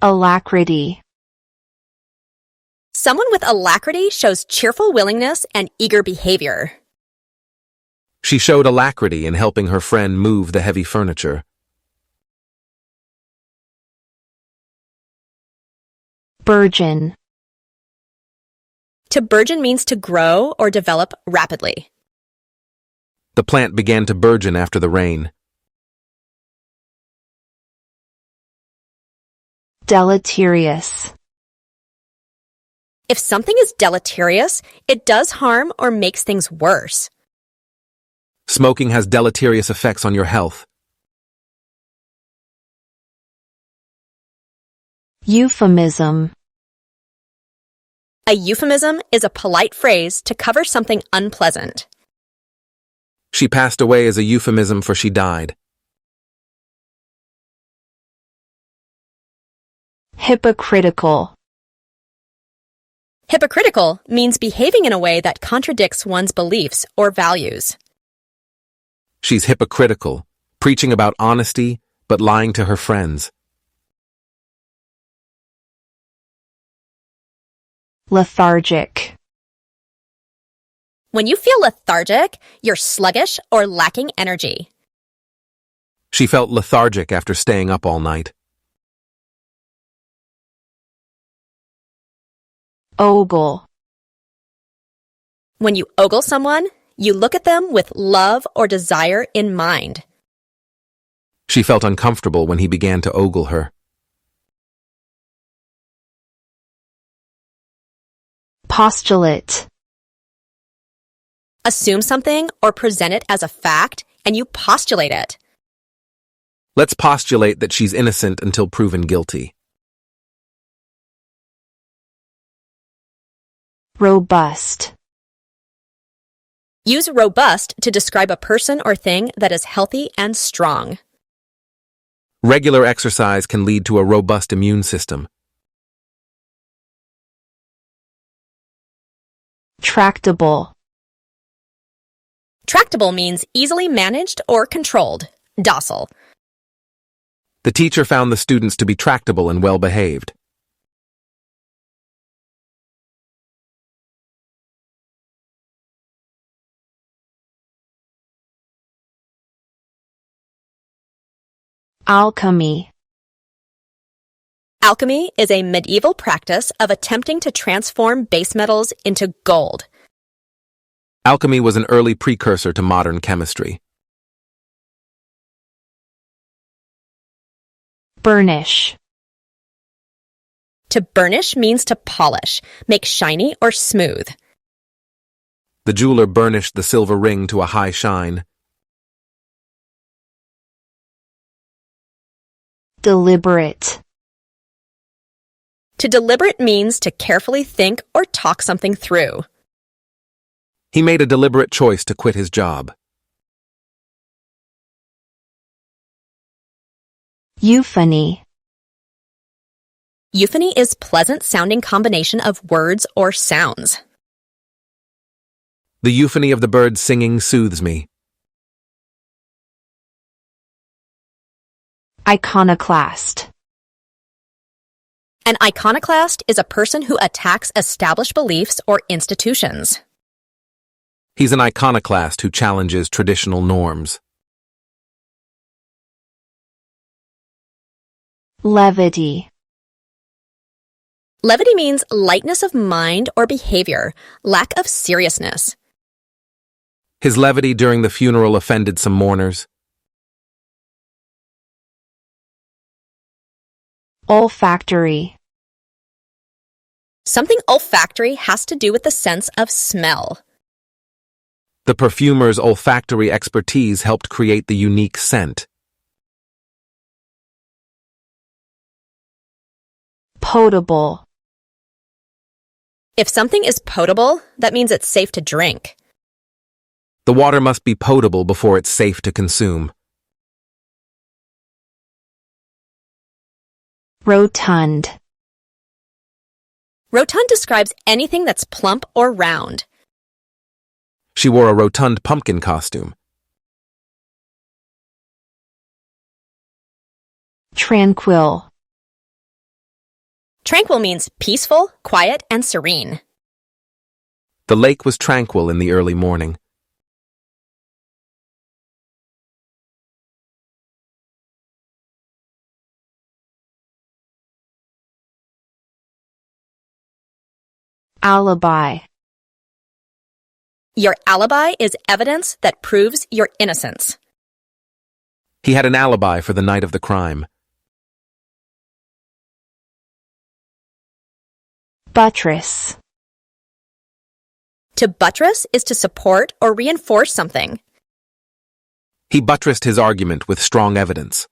Alacrity. Someone with alacrity shows cheerful willingness and eager behavior. She showed alacrity in helping her friend move the heavy furniture. Burgeon. To burgeon means to grow or develop rapidly. The plant began to burgeon after the rain. Deleterious. If something is deleterious, it does harm or makes things worse. Smoking has deleterious effects on your health. Euphemism. A euphemism is a polite phrase to cover something unpleasant. She passed away as a euphemism for she died. Hypocritical. Hypocritical means behaving in a way that contradicts one's beliefs or values. She's hypocritical, preaching about honesty, but lying to her friends. Lethargic. When you feel lethargic, you're sluggish or lacking energy. She felt lethargic after staying up all night. Ogle. When you ogle someone, you look at them with love or desire in mind. She felt uncomfortable when he began to ogle her. Postulate. Assume something or present it as a fact, and you postulate it. Let's postulate that she's innocent until proven guilty. Robust. Use robust to describe a person or thing that is healthy and strong. Regular exercise can lead to a robust immune system. Tractable. Tractable means easily managed or controlled, docile. The teacher found the students to be tractable and well-behaved. Alchemy. Alchemy is a medieval practice of attempting to transform base metals into gold. Alchemy was an early precursor to modern chemistry. Burnish. To burnish means to polish, make shiny or smooth. The jeweler burnished the silver ring to a high shine. Deliberate. To deliberate means to carefully think or talk something through. He made a deliberate choice to quit his job. Euphony. Euphony is pleasant-sounding combination of words or sounds. The euphony of the birds singing soothes me. Iconoclast. An iconoclast is a person who attacks established beliefs or institutions. He's an iconoclast who challenges traditional norms. Levity. Levity means lightness of mind or behavior, lack of seriousness. His levity during the funeral offended some mourners. Olfactory. Something olfactory has to do with the sense of smell. The perfumer's olfactory expertise helped create the unique scent. Potable. If something is potable, that means it's safe to drink. The water must be potable before it's safe to consume. Rotund. Rotund describes anything that's plump or round. She wore a rotund pumpkin costume. Tranquil. Tranquil means peaceful, quiet, and serene. The lake was tranquil in the early morning. Alibi. Your alibi is evidence that proves your innocence. He had an alibi for the night of the crime. Buttress. To buttress is to support or reinforce something. He buttressed his argument with strong evidence.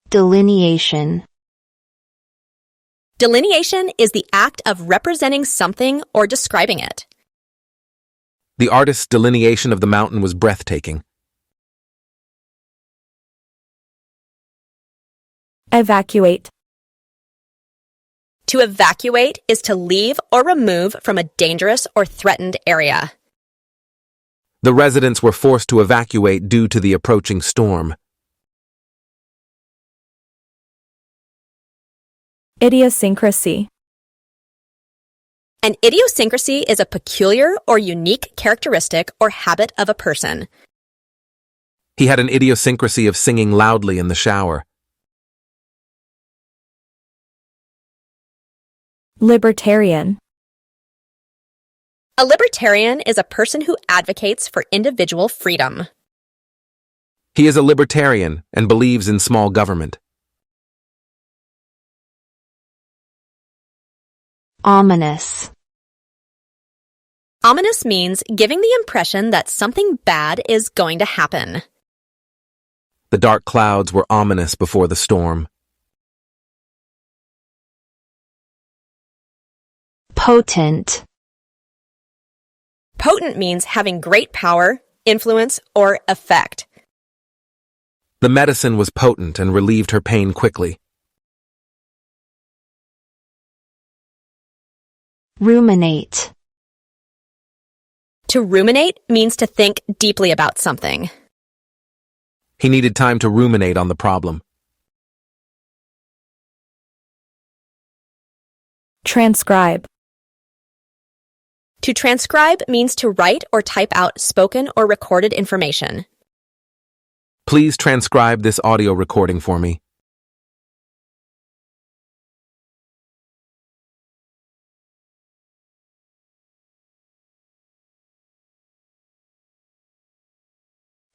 Delineation. Delineation is the act of representing something or describing it. The artist's delineation of the mountain was breathtaking. Evacuate. To evacuate is to leave or remove from a dangerous or threatened area. The residents were forced to evacuate due to the approaching storm. Idiosyncrasy. An idiosyncrasy is a peculiar or unique characteristic or habit of a person. He had an idiosyncrasy of singing loudly in the shower. Libertarian. A libertarian is a person who advocates for individual freedom. He is a libertarian and believes in small government. Ominous. Ominous means giving the impression that something bad is going to happen. The dark clouds were ominous before the storm. Potent. Potent means having great power, influence, or effect. The medicine was potent and relieved her pain quickly. Ruminate. To ruminate means to think deeply about something. He needed time to ruminate on the problem. Transcribe. To transcribe means to write or type out spoken or recorded information. Please transcribe this audio recording for me.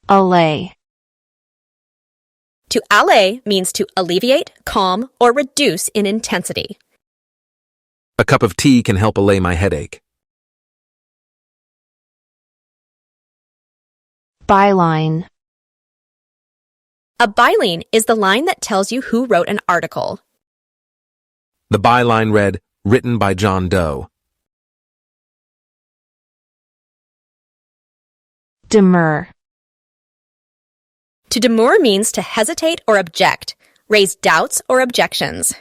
Allay. To allay means to alleviate, calm, or reduce in intensity. A cup of tea can help allay my headache. Byline. A byline is the line that tells you who wrote an article. The byline read, "Written by John Doe." Demur. To demur means to hesitate or object, raise doubts or objections.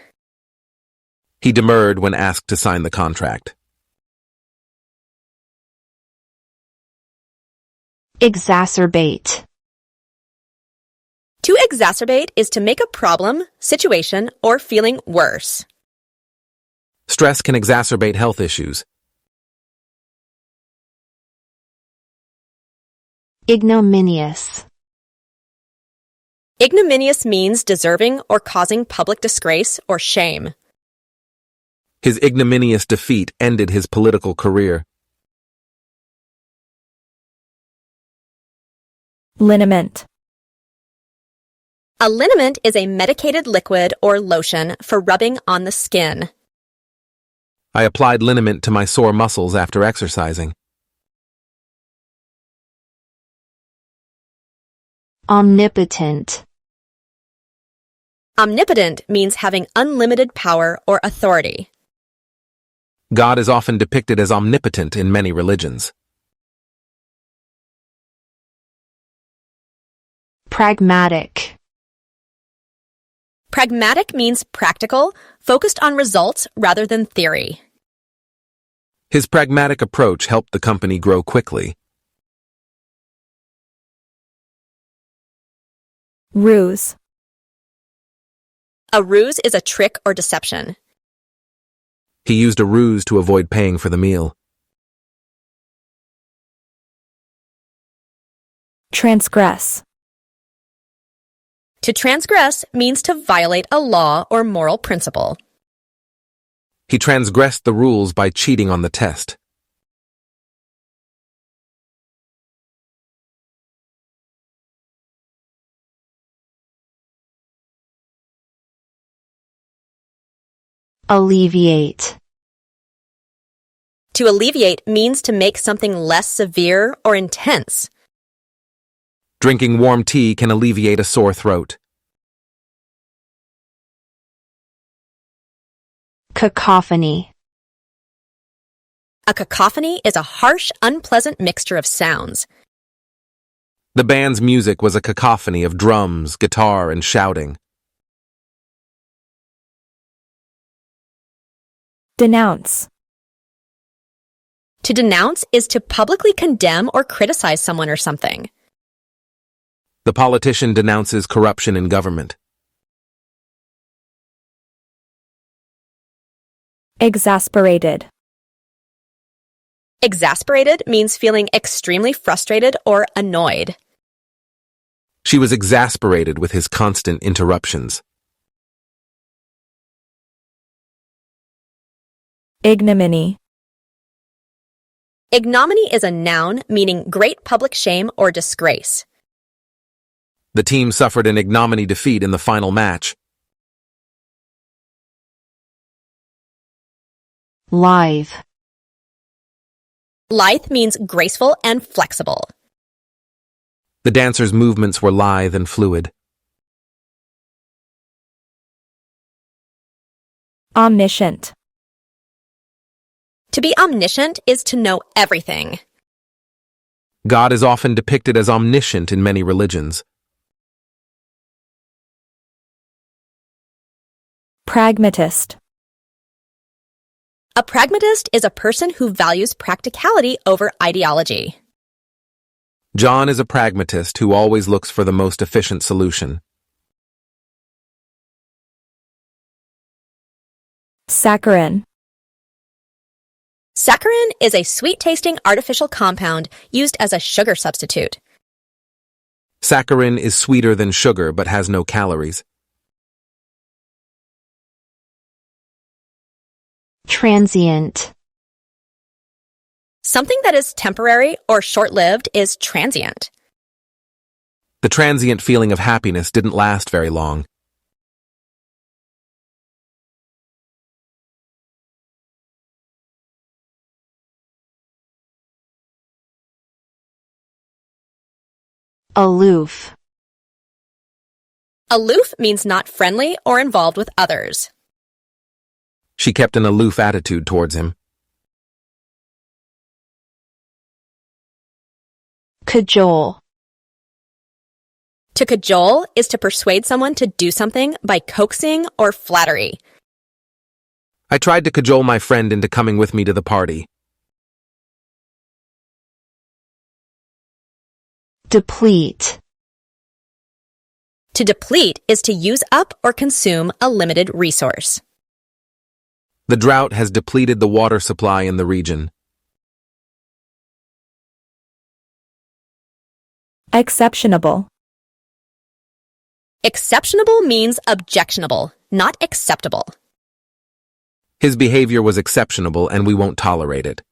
He demurred when asked to sign the contract. Exacerbate. To exacerbate is to make a problem, situation, or feeling worse. Stress can exacerbate health issues. Ignominious. Ignominious means deserving or causing public disgrace or shame. His ignominious defeat ended his political career. Liniment. A liniment is a medicated liquid or lotion for rubbing on the skin. I applied liniment to my sore muscles after exercising. Omnipotent. Omnipotent means having unlimited power or authority. God is often depicted as omnipotent in many religions. Pragmatic. Pragmatic means practical, focused on results rather than theory. His pragmatic approach helped the company grow quickly. Ruse. A ruse is a trick or deception. He used a ruse to avoid paying for the meal. Transgress. To transgress means to violate a law or moral principle. He transgressed the rules by cheating on the test. Alleviate. To alleviate means to make something less severe or intense. Drinking warm tea can alleviate a sore throat. Cacophony. A cacophony is a harsh, unpleasant mixture of sounds. The band's music was a cacophony of drums, guitar, and shouting. Denounce. To denounce is to publicly condemn or criticize someone or something. The politician denounces corruption in government. Exasperated. Exasperated means feeling extremely frustrated or annoyed. She was exasperated with his constant interruptions. Ignominy. Ignominy is a noun meaning great public shame or disgrace. The team suffered an ignominy defeat in the final match. Lithe. Lithe means graceful and flexible. The dancer's movements were lithe and fluid. Omniscient. To be omniscient is to know everything. God is often depicted as omniscient in many religions. Pragmatist. A pragmatist is a person who values practicality over ideology. John is a pragmatist who always looks for the most efficient solution. Saccharin. Saccharin is a sweet-tasting artificial compound used as a sugar substitute. Saccharin is sweeter than sugar but has no calories. Transient. Something that is temporary or short-lived is transient. The transient feeling of happiness didn't last very long. Aloof. Aloof means not friendly or involved with others. She kept an aloof attitude towards him. Cajole. To cajole is to persuade someone to do something by coaxing or flattery. I tried to cajole my friend into coming with me to the party. Deplete. To deplete is to use up or consume a limited resource. The drought has depleted the water supply in the region. Exceptionable. Exceptionable means objectionable, not acceptable. His behavior was exceptionable and we won't tolerate it.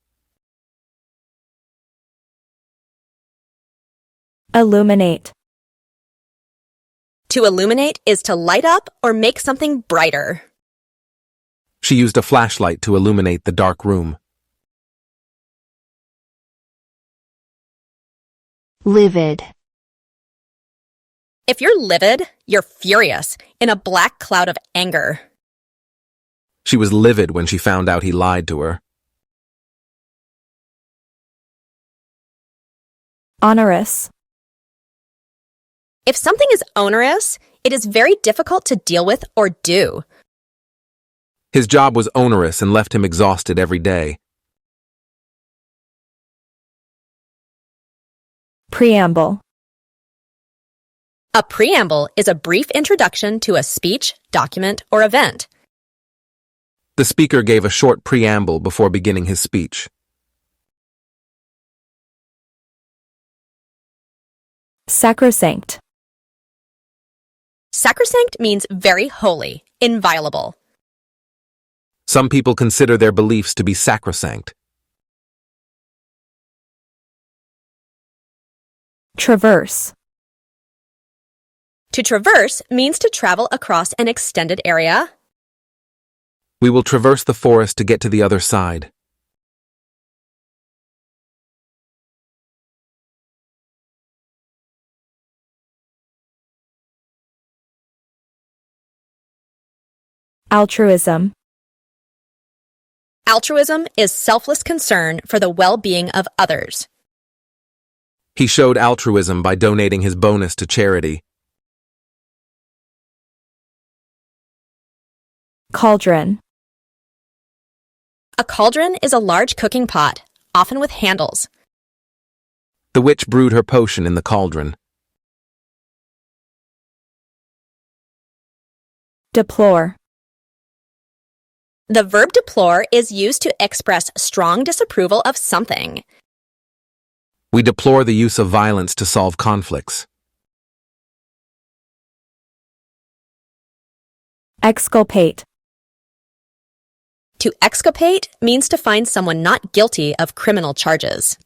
Illuminate. To illuminate is to light up or make something brighter. She used a flashlight to illuminate the dark room. Livid. If you're livid, you're furious, in a black cloud of anger. She was livid when she found out he lied to her. Onerous. If something is onerous, it is very difficult to deal with or do. His job was onerous and left him exhausted every day. Preamble. A preamble is a brief introduction to a speech, document, or event. The speaker gave a short preamble before beginning his speech. Sacrosanct. Sacrosanct means very holy, inviolable. Some people consider their beliefs to be sacrosanct. Traverse. To traverse means to travel across an extended area. We will traverse the forest to get to the other side. Altruism. Altruism is selfless concern for the well-being of others. He showed altruism by donating his bonus to charity. Cauldron. A cauldron is a large cooking pot, often with handles. The witch brewed her potion in the cauldron. Deplore. The verb deplore is used to express strong disapproval of something. We deplore the use of violence to solve conflicts. Exculpate. To exculpate means to find someone not guilty of criminal charges.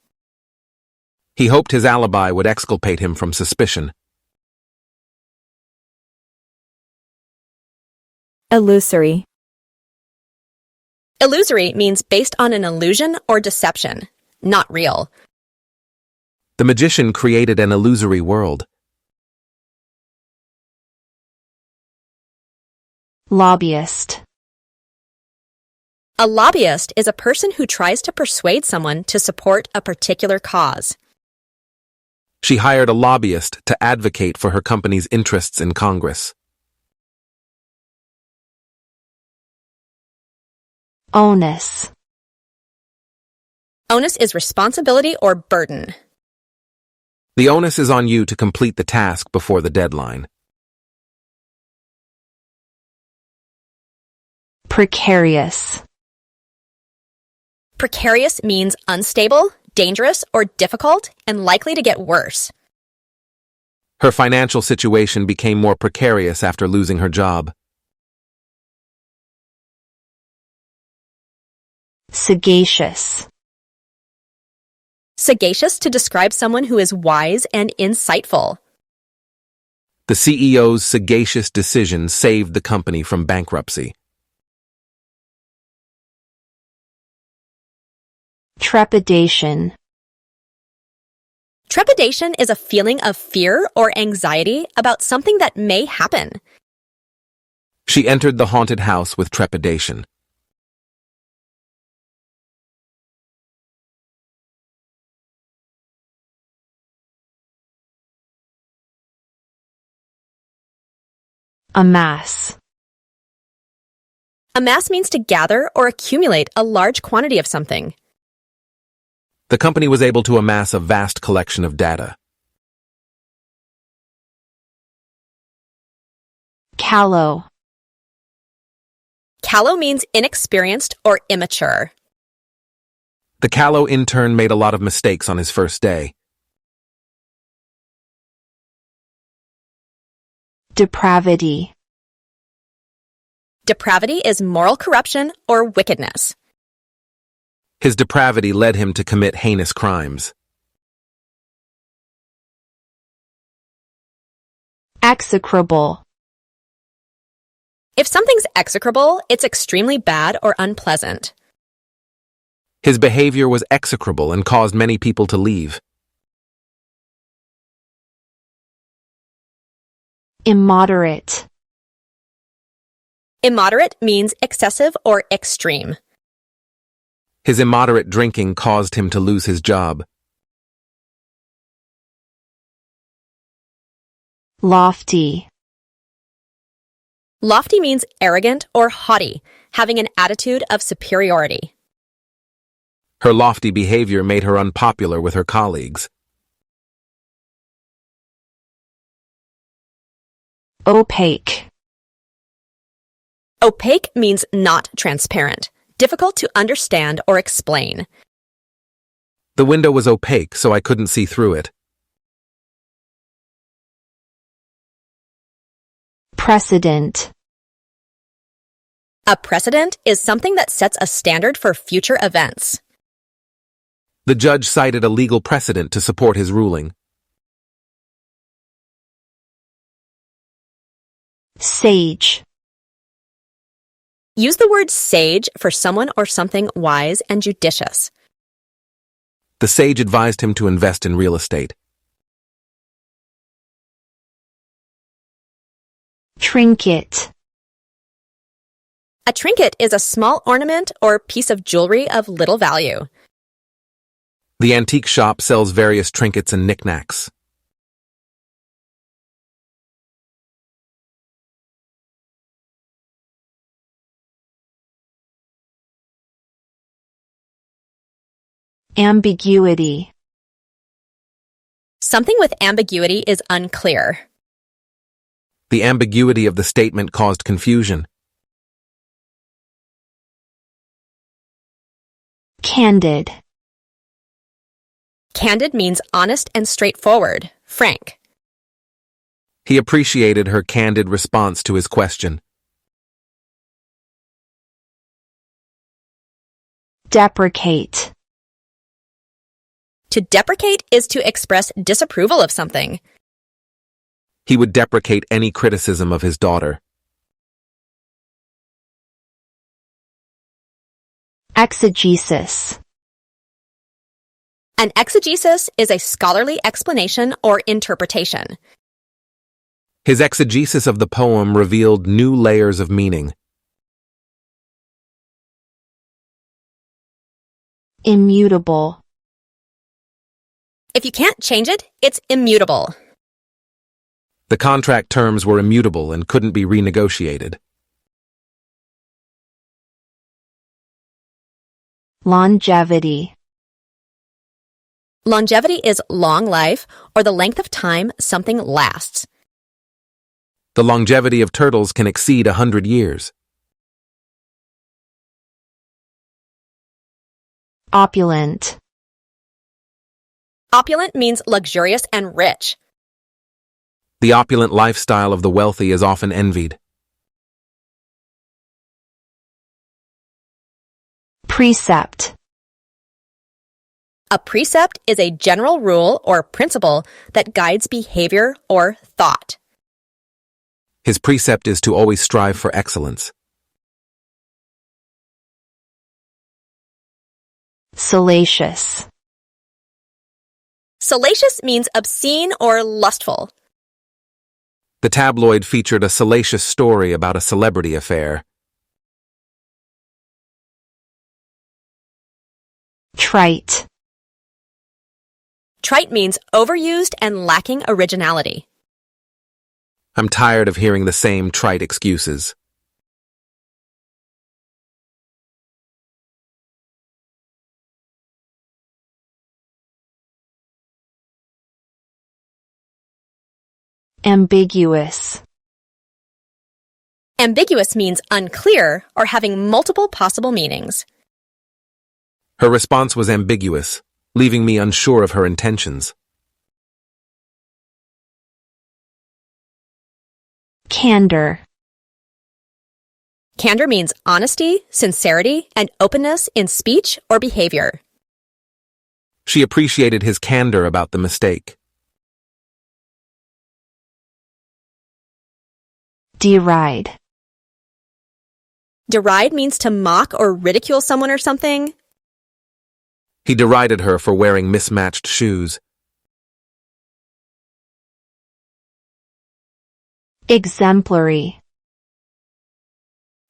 He hoped his alibi would exculpate him from suspicion. Illusory. Illusory means based on an illusion or deception, not real. The magician created an illusory world. Lobbyist. A lobbyist is a person who tries to persuade someone to support a particular cause. She hired a lobbyist to advocate for her company's interests in Congress. Onus. Onus is responsibility or burden. The onus is on you to complete the task before the deadline. Precarious. Precarious means unstable, dangerous, or difficult, and likely to get worse. Her financial situation became more precarious after losing her job. Sagacious. Sagacious to describe someone who is wise and insightful. The CEO's sagacious decision saved the company from bankruptcy. Trepidation. Trepidation is a feeling of fear or anxiety about something that may happen. She entered the haunted house with trepidation. Amass. Amass means to gather or accumulate a large quantity of something. The company was able to amass a vast collection of data. Callow. Callow means inexperienced or immature. The callow intern made a lot of mistakes on his first day. Depravity. Depravity is moral corruption or wickedness. His depravity led him to commit heinous crimes. Execrable. If something's execrable, it's extremely bad or unpleasant. His behavior was execrable and caused many people to leave. Immoderate. Immoderate means excessive or extreme. His immoderate drinking caused him to lose his job. Lofty. Lofty means arrogant or haughty, having an attitude of superiority. Her lofty behavior made her unpopular with her colleagues. Opaque. Opaque means not transparent, difficult to understand or explain. The window was opaque, so I couldn't see through it. Precedent. A precedent is something that sets a standard for future events. The judge cited a legal precedent to support his ruling. Sage. Use the word sage for someone or something wise and judicious. The sage advised him to invest in real estate. Trinket. A trinket is a small ornament or piece of jewelry of little value. The antique shop sells various trinkets and knickknacks. Ambiguity. Something with ambiguity is unclear. The ambiguity of the statement caused confusion. Candid. Candid means honest and straightforward, frank. He appreciated her candid response to his question. Deprecate. To deprecate is to express disapproval of something. He would deprecate any criticism of his daughter. Exegesis. An exegesis is a scholarly explanation or interpretation. His exegesis of the poem revealed new layers of meaning. Immutable. If you can't change it, it's immutable. The contract terms were immutable and couldn't be renegotiated. Longevity. Longevity is long life or the length of time something lasts. The longevity of turtles can exceed 100 years. Opulent. Opulent means luxurious and rich. The opulent lifestyle of the wealthy is often envied. Precept. A precept is a general rule or principle that guides behavior or thought. His precept is to always strive for excellence. Salacious. Salacious means obscene or lustful. The tabloid featured a salacious story about a celebrity affair. Trite. Trite means overused and lacking originality. I'm tired of hearing the same trite excuses. Ambiguous. Ambiguous means unclear or having multiple possible meanings. Her response was ambiguous, leaving me unsure of her intentions. Candor. Candor means honesty, sincerity, and openness in speech or behavior. She appreciated his candor about the mistake. Deride. Deride means to mock or ridicule someone or something. He derided her for wearing mismatched shoes. Exemplary.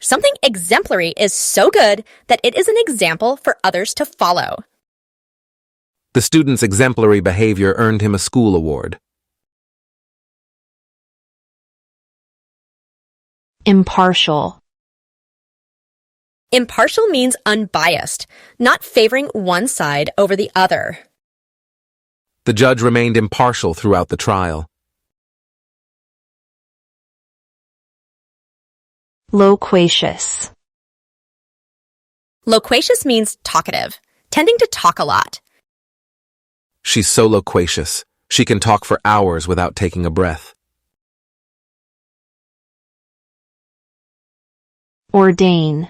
Something exemplary is so good that it is an example for others to follow. The student's exemplary behavior earned him a school award. Impartial. Impartial means unbiased, not favoring one side over the other. The judge remained impartial throughout the trial. Loquacious. Loquacious means talkative, tending to talk a lot. She's so loquacious. She can talk for hours without taking a breath. Ordain.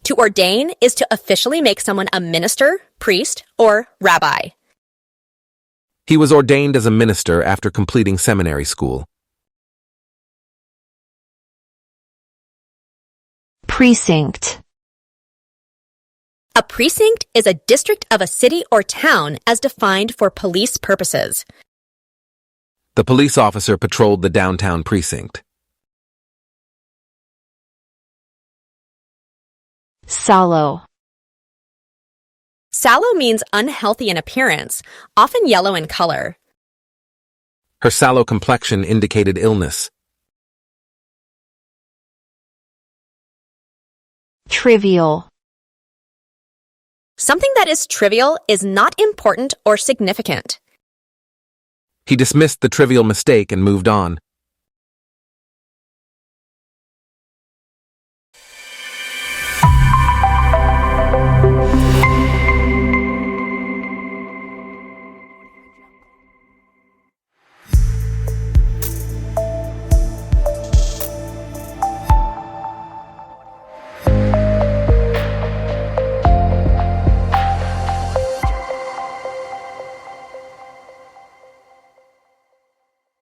To ordain is to officially make someone a minister, priest, or rabbi. He was ordained as a minister after completing seminary school. Precinct. A precinct is a district of a city or town as defined for police purposes. The police officer patrolled the downtown precinct. Sallow. Sallow means unhealthy in appearance, often yellow in color. Her sallow complexion indicated illness. Trivial. Something that is trivial is not important or significant. He dismissed the trivial mistake and moved on.